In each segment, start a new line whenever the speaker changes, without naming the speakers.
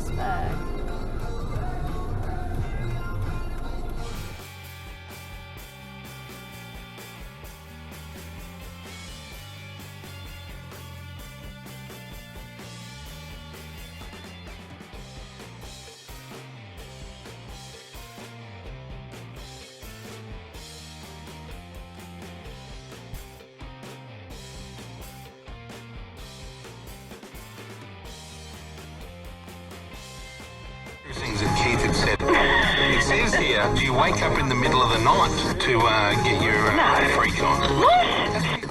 bag.
Things that Keith had said. It says here, do you wake up in the middle of the night to get your freak on?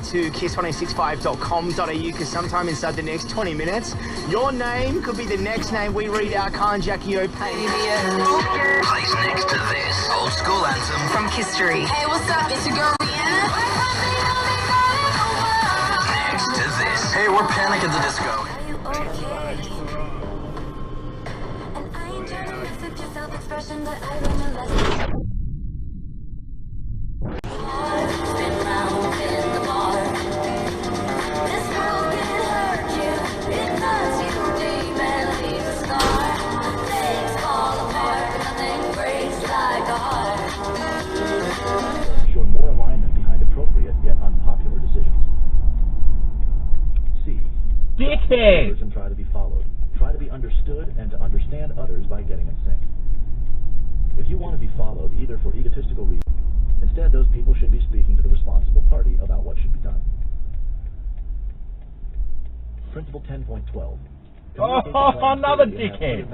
To kiss1065.com.au because sometime inside the next 20 minutes, your name could be the next name we read out. Can't Jackie O Payne.
Plays next to this old school anthem
From History.
Hey, what's up? It's your girl Rihanna.
next to this. Hey, we're Panic at the Disco.
Self-expression, but I learned a lesson. Spin round in the bar. This world can hurt you. It does you deep and leaves a scar. Things fall apart, but nothing breaks like a heart.
Show more alignment behind appropriate yet unpopular decisions. C.
Dickhead!
And try to be followed. Try to be understood and to understand others by getting in sync. If you want to be followed, either for egotistical reasons, instead those people should be speaking to the responsible party about what should be done. Principle 10.12.
Oh, another dickhead.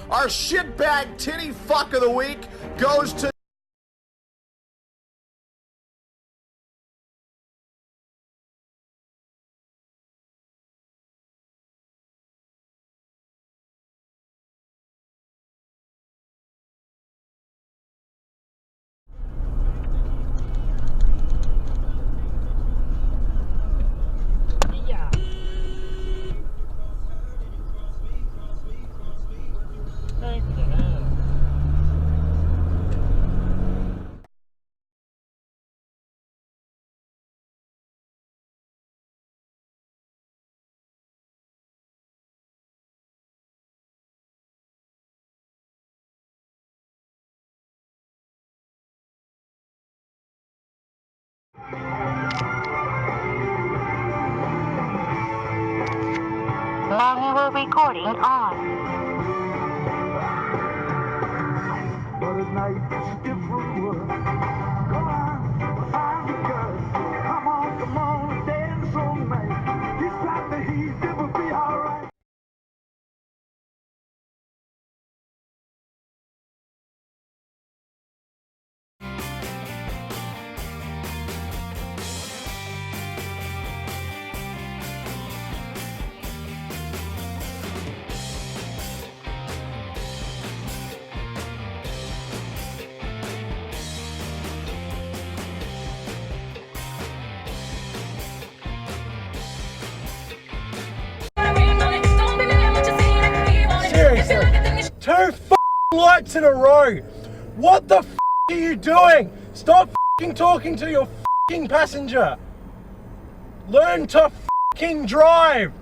Our shitbag tinny fuck of the week goes to
Recording on.
But at night it's a different world. Come on, find the girl. Come on, dance all night. This time the heat, it will be alright.
Seriously, 2 f***ing lights in a row. What the f*** are you doing? Stop f***ing talking to your f***ing passenger. Learn to f***ing drive.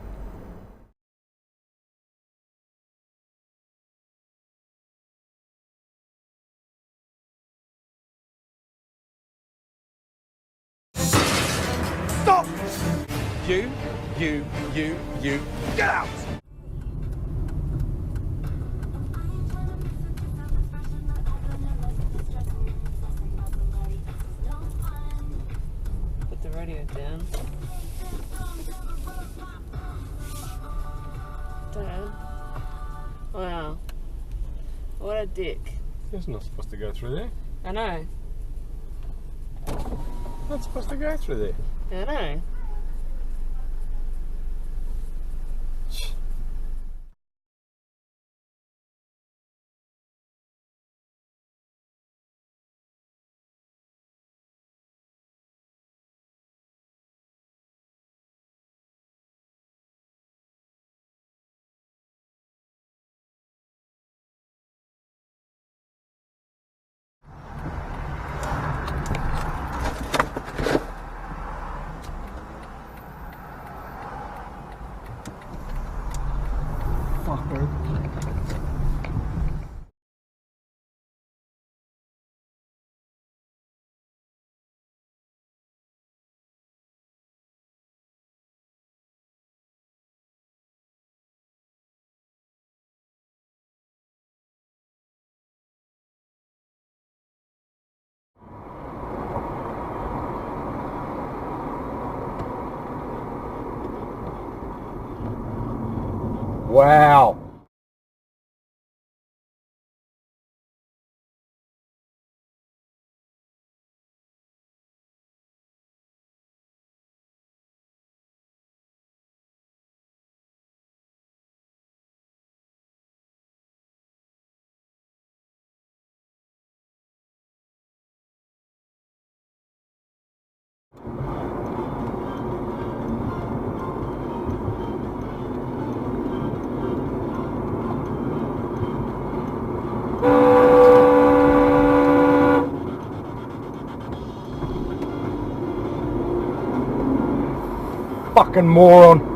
Stop! You, get out!
Put the radio down. Dad. Wow. What a dick.
It's not supposed to go through there.
I know.
Not supposed to go through there.
I know.
Wow. Fucking moron.